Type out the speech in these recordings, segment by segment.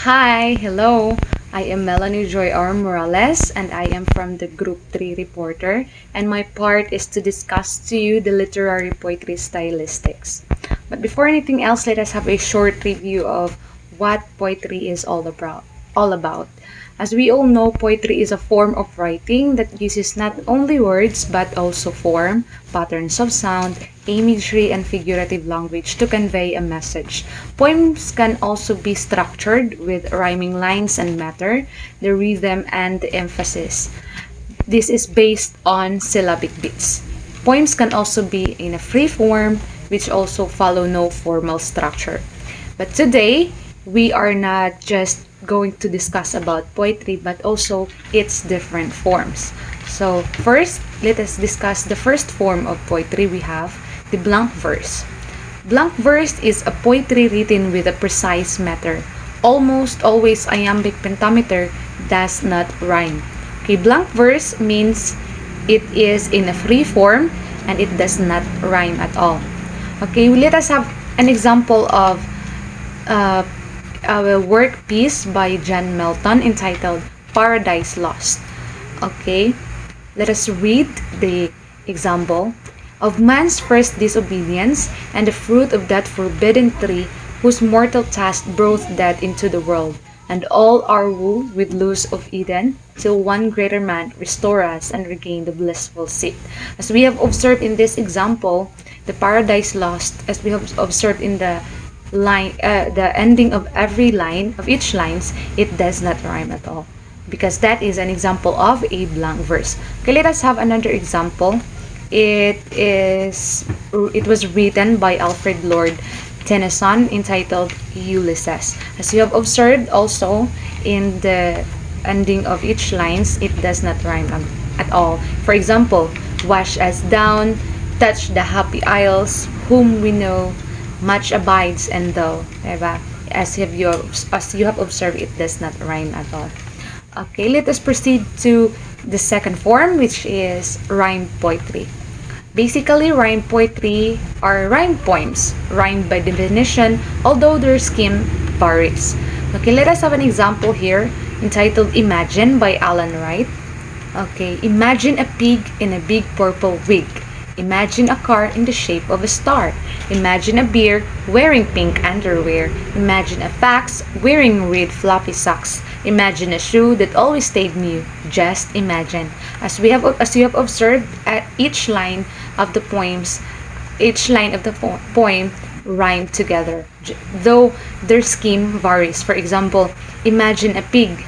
Hi, hello. I am Melanie Joy R. Morales and I am from the Group 3 Reporter, and my part is to discuss to you the literary poetry stylistics. But before anything else, let us have a short review of what poetry is all about. As we all know, poetry is a form of writing that uses not only words but also form, patterns of sound, imagery, and figurative language to convey a message. Poems can also be structured with rhyming lines and matter, the rhythm, and the emphasis. This is based on syllabic beats. Poems can also be in a free form, which also follow no formal structure. But today, we are not just going to discuss about poetry, but also its different forms. So first, let us discuss the first form of poetry. We have the blank verse. Blank verse is a poetry written with a precise meter. Almost always iambic pentameter does not rhyme. Okay, blank verse means it is in a free form and it does not rhyme at all. Okay, let us have an example of uh, a work piece by John Milton entitled Paradise Lost. Okay, let us read the example. Of man's first disobedience, and the fruit of that forbidden tree, whose mortal task brought death into the world, and all our woe with loose of Eden, till one greater man restore us and regain the blissful seat. As we have observed in this example, the paradise lost, as we have observed in the ending of every line of each lines, it does not rhyme at all, because that is an example of a blank verse. Okay, let us have another example. It was written by Alfred Lord Tennyson entitled Ulysses. As you have observed also in the ending of each lines, it does not rhyme at all. For example, wash us down, touch the happy isles, whom we know, much abides and though. Diba? As you have observed, it does not rhyme at all. Okay, let us proceed to the second form, which is rhyme poetry. Basically, rhyme poetry are rhyme poems, rhymed by definition, although their scheme varies. Okay, let us have an example here entitled Imagine by Alan Wright. Okay, imagine a pig in a big purple wig. Imagine a car in the shape of a star. Imagine a bear wearing pink underwear. Imagine a fox wearing red floppy socks. Imagine a shoe that always stayed new. Just imagine. As you have observed, at each line of the poem rhyme together, though their scheme varies. For example, imagine a pig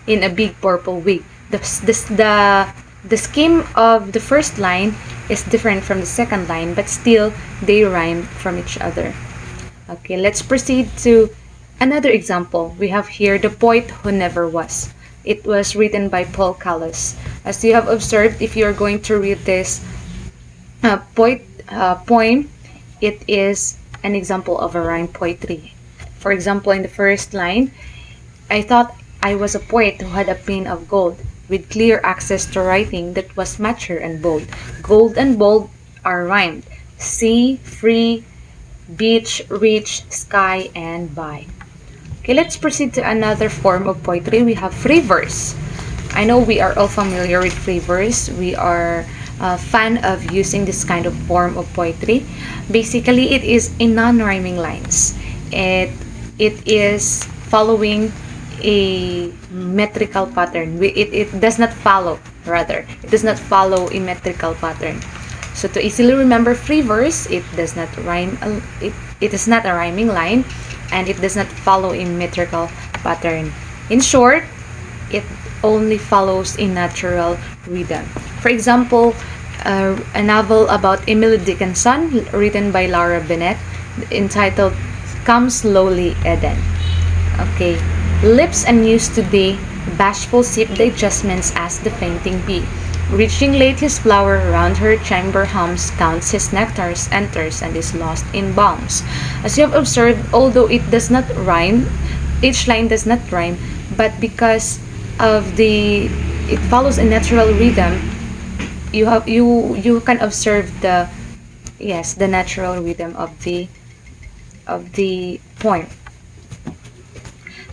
in a big purple wig. The scheme of the first line is different from the second line, but still they rhyme from each other. Okay, let's proceed to another example. We have here The Poet Who Never Was. It was written by Paul Callas. As you have observed, if you are going to read this poem, it is an example of a rhyme poetry. For example, in the first line, I thought I was a poet who had a pen of gold, with clear access to writing that was mature and bold. Gold and bold are rhymed. Sea, free, beach, rich, sky, and by. Okay, let's proceed to another form of poetry. We have free verse. I know we are all familiar with free verse. We are a fan of using this kind of form of poetry. Basically, it is in non-rhyming lines. It is following a metrical pattern. It does not follow, rather. It does not follow a metrical pattern. So to easily remember free verse, it does not rhyme. It is not a rhyming line, and it does not follow a metrical pattern. In short, it only follows a natural rhythm. For example, a novel about Emily Dickinson, written by Laura Bennett, entitled Come Slowly, Eden. Okay. Lips unused to day, bashful sip the adjustments as the fainting bee. Reaching late his flower round her chamber hums, counts his nectars, enters, and is lost in balms. As you have observed, although it does not rhyme, each line does not rhyme, but because of it follows a natural rhythm, you can observe the natural rhythm of the poem.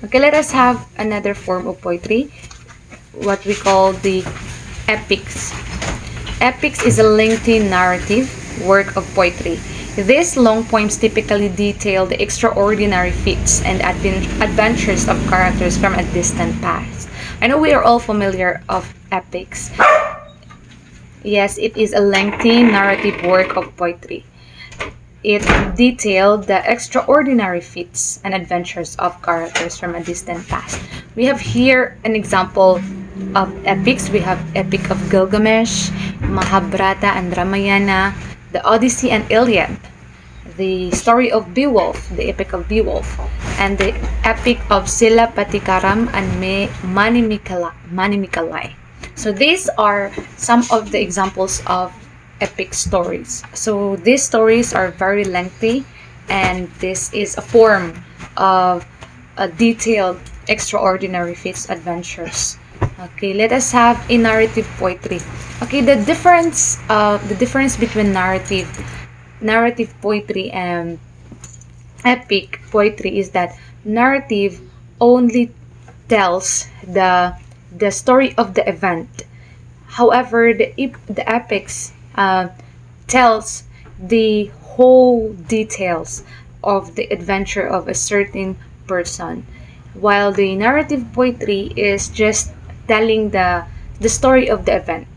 Okay, let us have another form of poetry, what we call the epics. Epics is a lengthy narrative work of poetry. These long poems typically detail the extraordinary feats and adventures of characters from a distant past. I know we are all familiar of epics. Yes, it is a lengthy narrative work of poetry. It detailed the extraordinary feats and adventures of characters from a distant past. We have here an example of epics. We have Epic of Gilgamesh, Mahabharata and Ramayana, the Odyssey and Iliad, the story of Beowulf, the Epic of Beowulf, and the Epic of Silapatikaram and Manimikalai. So these are some of the examples of epic stories. So these stories are very lengthy, and this is a form of a detailed, extraordinary feats, adventures. Okay, let us have a narrative poetry. Okay, the difference between narrative poetry and epic poetry is that narrative only tells the story of the event. However, the epics tells the whole details of the adventure of a certain person, while the narrative poetry is just telling the story of the event,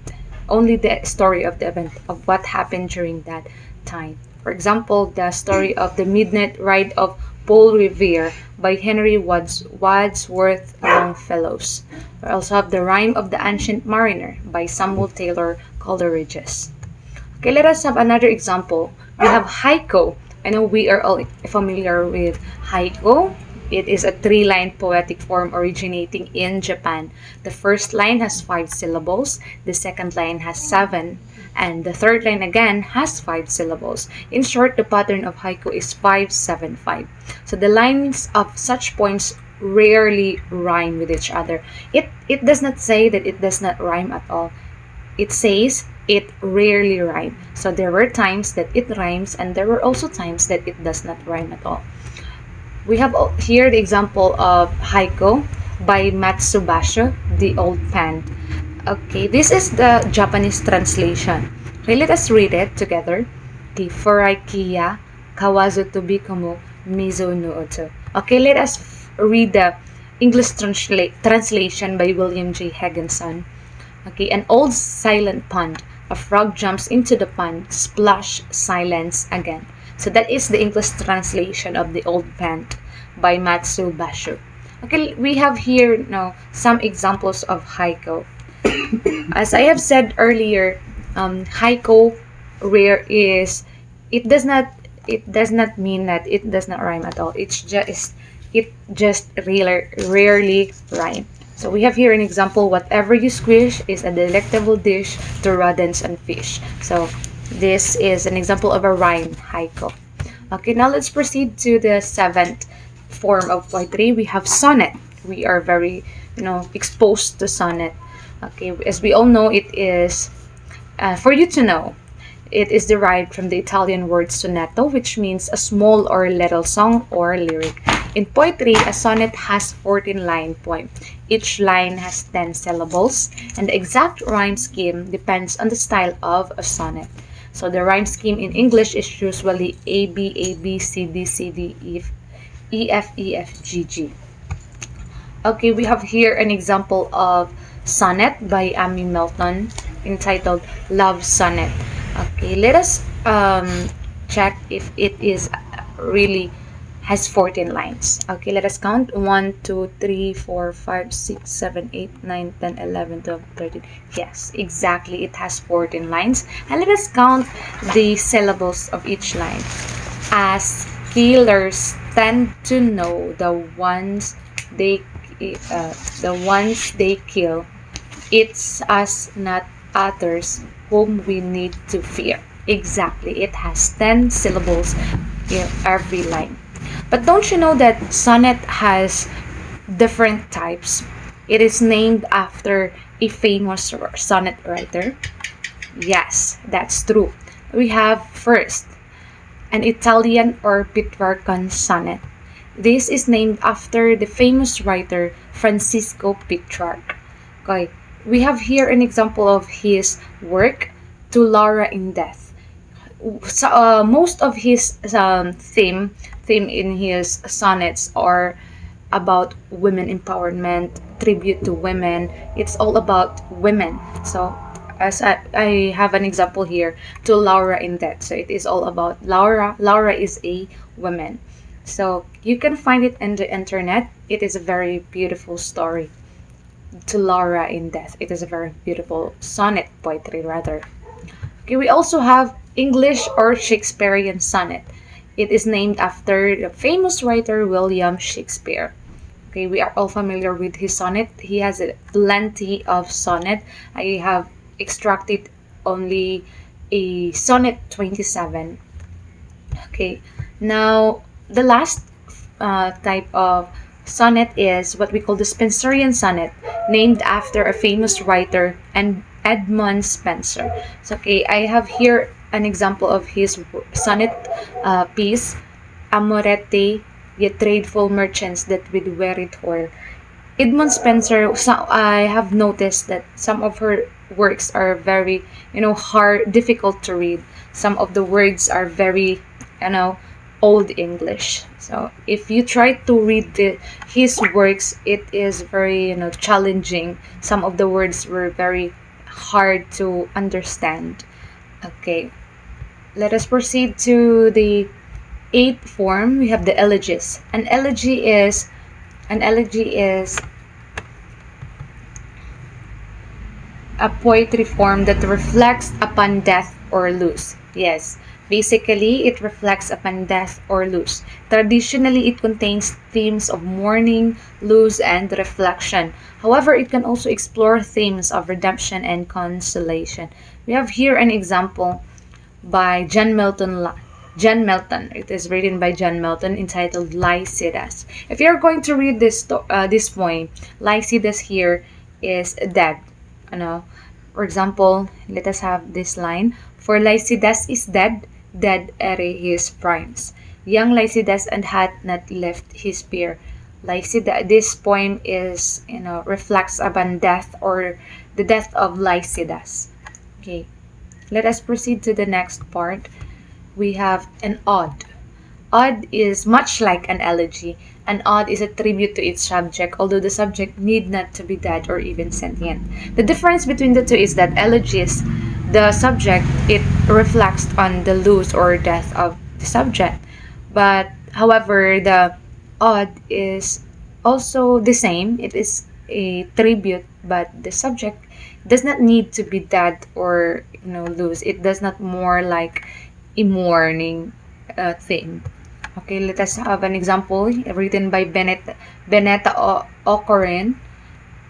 only the story of the event of what happened during that time. For example, the story of the Midnight Ride of Paul Revere by Henry Wadsworth Longfellows. We also have The Rime of the Ancient Mariner by Samuel Taylor Coleridge. Okay, let us have another example. We have haiku. I know we are all familiar with haiku. It is a three-line poetic form originating in Japan. The first line has 5 syllables, the second line has 7, and the third line again has 5 syllables. In short, the pattern of haiku is 5-7-5. So the lines of such poems rarely rhyme with each other. It does not say that it does not rhyme at all. It says it rarely rhymes. So there were times that it rhymes, and there were also times that it does not rhyme at all. We have here the example of haiku by Matsubasho, the Old Pan. Okay, this is the Japanese translation. Okay, let us read it together. The Foraikiya Kawazu Tobikomu Mizo no Oto. Okay, let us read the English translation by William J. Higginson. Okay, an old silent pond. A frog jumps into the pond. Splash, silence again. So that is the English translation of the Old Pant by Matsubasho. Okay, we have here now some examples of haiku. As I have said earlier, haiku rare is it does not mean that it does not rhyme at all. It just rarely rhyme. So we have here an example: whatever you squish is a delectable dish to rodents and fish. So this is an example of a rhyme haiku. Okay, now let's proceed to the seventh form of poetry. We have sonnet. We are very, exposed to sonnet. Okay, as we all know, it is, for you to know, it is derived from the Italian word sonetto, which means a small or little song or lyric. In poetry, a sonnet has 14-line poem. Each line has 10 syllables, and the exact rhyme scheme depends on the style of a sonnet. So the rhyme scheme in English is usually A, B, A, B, C, D, C, D, E, F, E, F, G, G. Okay, we have here an example of sonnet by Amy Milton entitled Love Sonnet. Okay, let us check if it is really has 14 lines. Okay, let us count. 1, 2, 3, 4, 5, 6, 7, 8, 9, 10, 11, 12, 13. Yes, exactly. It has 14 lines. And let us count the syllables of each line. As killers tend to know the ones they kill, it's us, not others, whom we need to fear. Exactly. It has 10 syllables in every line. But don't you know that sonnet has different types? It is named after a famous sonnet writer. Yes, that's true. We have first an Italian or Petrarchan sonnet. This is named after the famous writer Francisco Petrarch. Okay, we have here an example of his work, To Laura in Death. So, most of his theme in his sonnets are about women empowerment, tribute to women. It's all about women. So, as I have an example here, To Laura in Death. So it is all about Laura. Laura is a woman. So you can find it in the internet. It is a very beautiful story. To Laura in Death. It is a very beautiful sonnet poetry, rather. Okay, we also have English or Shakespearean sonnet. It is named after the famous writer William Shakespeare. Okay, we are all familiar with his sonnet. He has plenty of sonnet. I have extracted only a sonnet 27. Okay, now the last type of sonnet is what we call the Spenserian sonnet, named after a famous writer and Edmund Spenser. So, okay, I have here an example of his sonnet piece, Amorete, ye tradeful merchants that with weary toil. Edmund Spenser, I have noticed that some of her works are very, hard, difficult to read. Some of the words are very, old English. So if you try to read his works, it is very, challenging. Some of the words were very hard to understand. Okay, let us proceed to the eighth form. We have the elegies. An elegy is a poetry form that reflects upon death or loss. Yes, basically it reflects upon death or loss. Traditionally, it contains themes of mourning, loss, and reflection. However, it can also explore themes of redemption and consolation. We have here an example by John Milton. It is written by John Milton, entitled Lycidas. If you're going to read this poem, Lycidas here is dead. For example, let us have this line: For Lycidas is dead, dead ere his primes. Young Lycidas and had not left his peer. This poem is, reflects upon death or the death of Lycidas. Okay, let us proceed to the next part. We have an ode. Ode is much like an elegy. An ode is a tribute to its subject, although the subject need not to be dead or even sentient. The difference between the two is that elegies, the subject, it reflects on the loss or death of the subject. But however, the ode is also the same. It is a tribute, but the subject does not need to be dead or lose. It does not more like a mourning thing. Okay, let us have an example written by Benetta O'Corrin.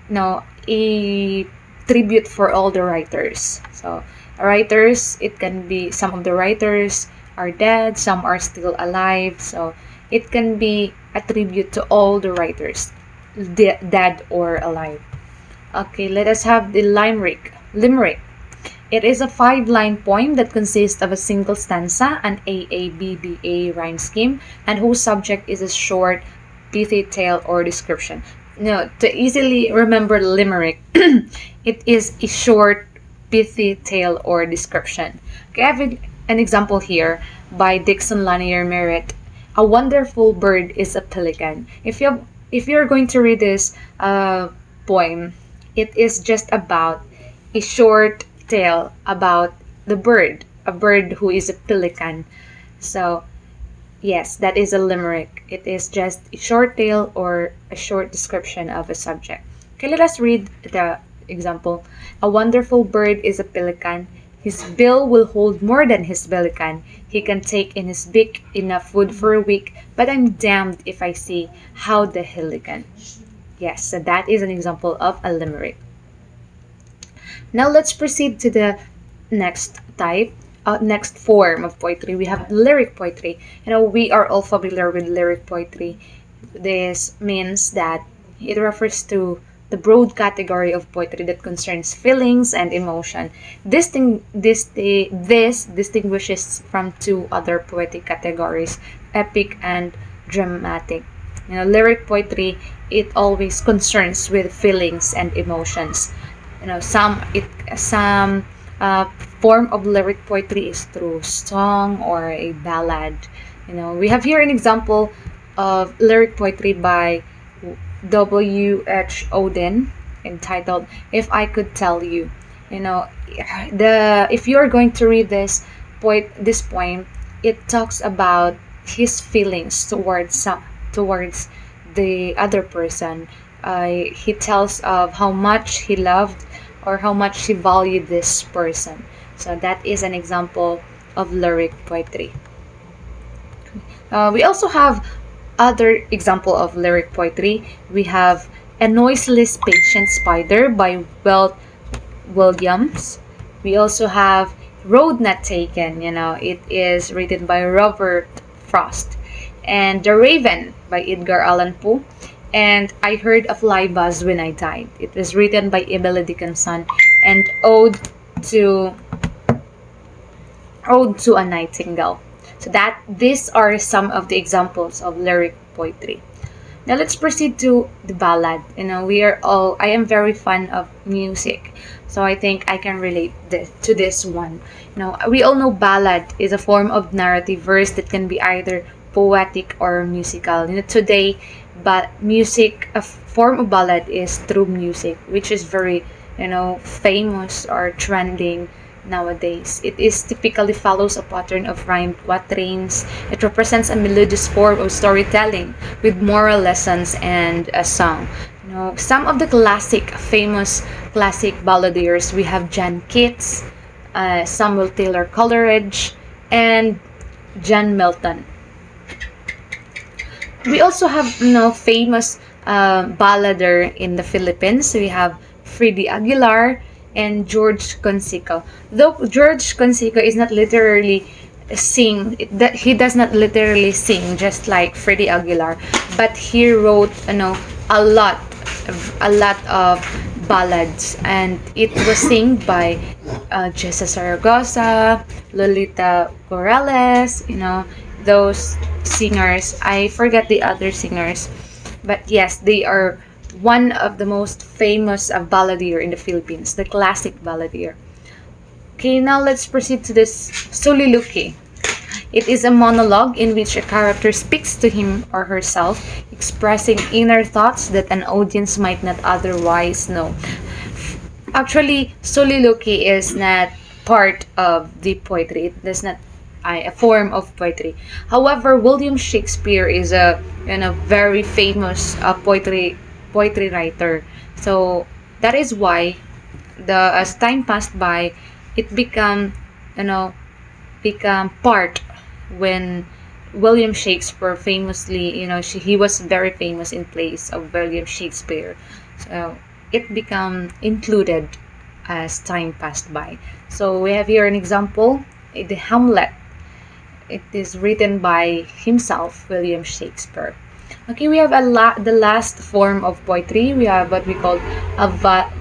Now, a tribute for all the writers. So, writers, it can be, some of the writers are dead, some are still alive. So, it can be a tribute to all the writers, dead or alive. Okay, let us have the limerick. It is a 5-line poem that consists of a single stanza, an AABBA rhyme scheme, and whose subject is a short, pithy tale or description. To easily remember limerick, it is a short, pithy tale or description. Okay, I have an example here by Dixon Lanier Merritt. A wonderful bird is a pelican. If you're going to read this poem, it is just about a short tale about a bird who is a pelican. So yes, that is a limerick. It is just a short tale or a short description of a subject. Okay, let us read the example. A wonderful bird is a pelican. His bill will hold more than his belly can. He can take in his beak enough food for a week, but I'm damned if I see how the hilligan. Yes, so that is an example of a limerick. Now let's proceed to the next next form of poetry. We have lyric poetry. We are all familiar with lyric poetry. This means that it refers to the broad category of poetry that concerns feelings and emotion. This distinguishes from two other poetic categories, epic and dramatic. Lyric poetry, it always concerns with feelings and emotions. Some form of lyric poetry is through song or a ballad. We have here an example of lyric poetry by W.H. Auden, entitled "If I Could Tell You." You know, the if you are going to read this poem, it talks about his feelings towards the other person. He tells of how much he loved or how much he valued this person. So that is an example of lyric poetry. We also have other example of lyric poetry. We have A Noiseless Patient Spider by Williams. We also have Road Not Taken, it is written by Robert Frost. And The Raven by Edgar Allan Poe. And I Heard a Fly Buzz When I Died. It was written by Emily Dickinson. And to Ode to a Nightingale. So that these are some of the examples of lyric poetry. Now let's proceed to the ballad. I am very fond of music, so I think I can relate to this one. We all know ballad is a form of narrative verse that can be either poetic or musical. Today, but music, a form of ballad is through music, which is very, famous or trending nowadays. It is typically follows a pattern of rhymed quatrains. It represents a melodious form of storytelling with moral lessons and a song. Some of the famous classic balladeers, we have John Keats, Samuel Taylor Coleridge, and John Milton. We also have famous ballader in the Philippines. We have Freddie Aguilar and George Consico. Though George Consico is not literally he does not literally sing just like Freddie Aguilar, but he wrote a lot of ballads, and it was sung by Jessa Saragossa, Lolita Corrales, those singers. I forget the other singers, but yes, they are one of the most famous balladeer in the Philippines, the classic balladeer. Okay, now let's proceed to this soliloquy. It is a monologue in which a character speaks to him or herself, expressing inner thoughts that an audience might not otherwise know. Actually, soliloquy is not part of the poetry. It does not a form of poetry. However, William Shakespeare is a very famous poetry writer. So that is why as time passed by, it become part when William Shakespeare famously, he was very famous in place of William Shakespeare. So it become included as time passed by. So we have here an example, the Hamlet. It is written by himself, William Shakespeare. Okay, we have the last form of poetry. We have what we call a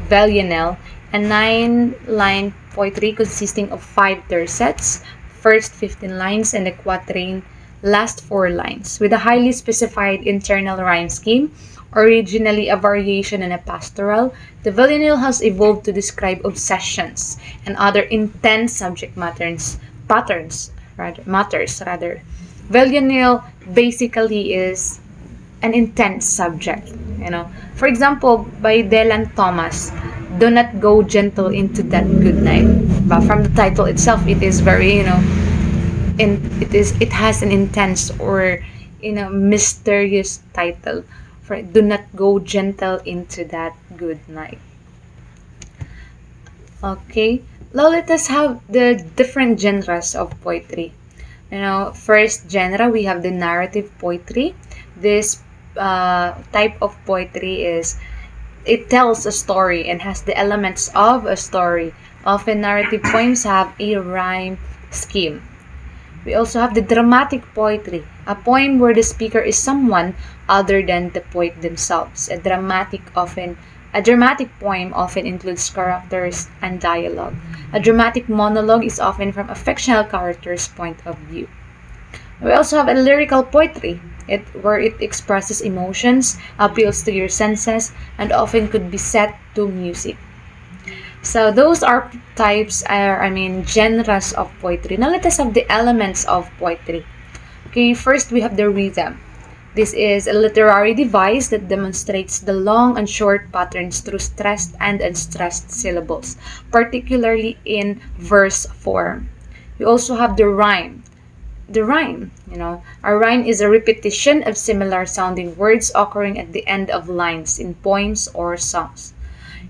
villanelle, a 9-line poetry consisting of 5 tercets, first 15 lines, and a quatrain, last 4 lines, with a highly specified internal rhyme scheme. Originally a variation and a pastoral, the villanelle has evolved to describe obsessions and other intense subject matters. Villanelle basically is an intense subject. For example, by Dylan Thomas, "Do not go gentle into that good night." But from the title itself, it is very, it has an intense or mysterious title. For "Do not go gentle into that good night." Okay, now let us have the different genres of poetry. First genre, we have the narrative poetry. This type of poetry it tells a story and has the elements of a story. Often narrative poems have a rhyme scheme. We also have the dramatic poetry, a poem where the speaker is someone other than the poet themselves. A dramatic poem often includes characters and dialogue. A dramatic monologue is often from a fictional character's point of view. We also have a lyrical poetry. where it expresses emotions, appeals to your senses, and often could be set to music. So those are genres of poetry. Now let us have the elements of poetry. Okay, first we have the rhythm. This is a literary device that demonstrates the long and short patterns through stressed and unstressed syllables, particularly in verse form. We also have the rhyme. The rhyme, a rhyme is a repetition of similar sounding words occurring at the end of lines in poems or songs.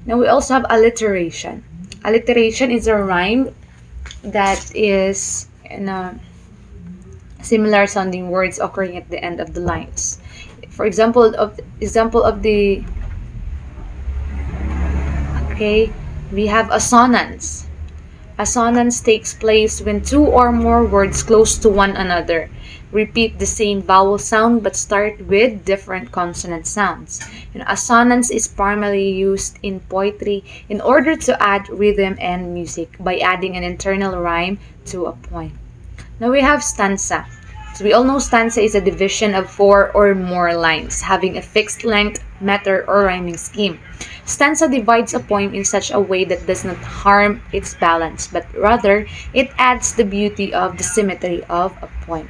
Now we also have alliteration. Alliteration is a rhyme that is similar sounding words occurring at the end of the lines. For example of the okay, we have assonance. Assonance takes place when two or more words close to one another repeat the same vowel sound but start with different consonant sounds. Assonance is primarily used in poetry in order to add rhythm and music by adding an internal rhyme to a poem. Now we have stanza. So we all know stanza is a division of 4 or more lines having a fixed length, meter, or rhyming scheme. Stanza divides a poem in such a way that does not harm its balance, but rather it adds the beauty of the symmetry of a poem.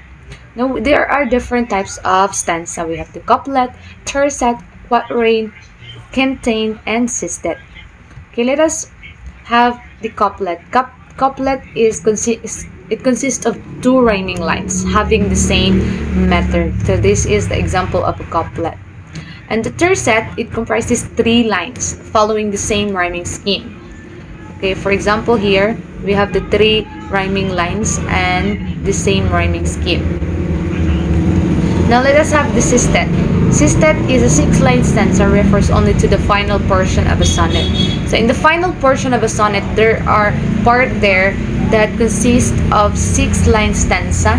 Now there are different types of stanza. We have the couplet, tercet, quatrain, quatrain, and sestet. Okay, let us have the couplet. Couplet it consists of 2 rhyming lines having the same meter. So this is the example of a couplet. And the tercet, it comprises 3 lines following the same rhyming scheme. Okay, for example here, we have the 3 rhyming lines and the same rhyming scheme. Now let us have the sestet. Sestet is a 6-line stanza, refers only to the final portion of a sonnet. So in the final portion of a sonnet, there are part there that consists of 6-line stanza.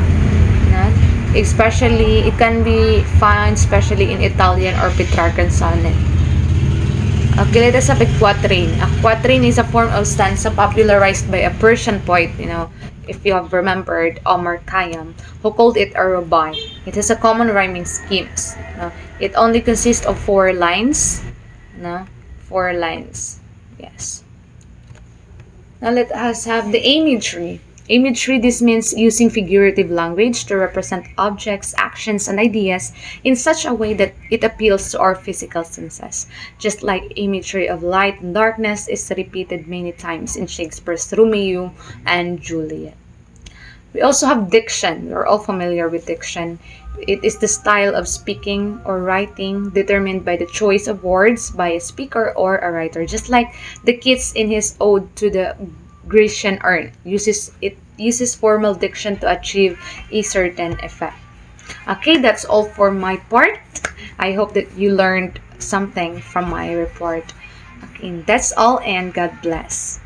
Especially, it can be found especially in Italian or Petrarchan sonnet. Okay, let us have a quatrain. A quatrain is a form of stanza popularized by a Persian poet, if you have remembered, Omar Khayyam, who called it a rubai. It has a common rhyming scheme. It only consists of 4 lines. 4 lines. Yes. Now let us have the imagery. Imagery, this means using figurative language to represent objects, actions, and ideas in such a way that it appeals to our physical senses. Just like imagery of light and darkness is repeated many times in Shakespeare's Romeo and Juliet. We also have diction. We're all familiar with diction. It is the style of speaking or writing determined by the choice of words by a speaker or a writer. Just like the Keats in his ode to the Grecian urn uses formal diction to achieve a certain effect. Okay, that's all for my part. I hope that you learned something from my report. Okay, that's all, and God bless.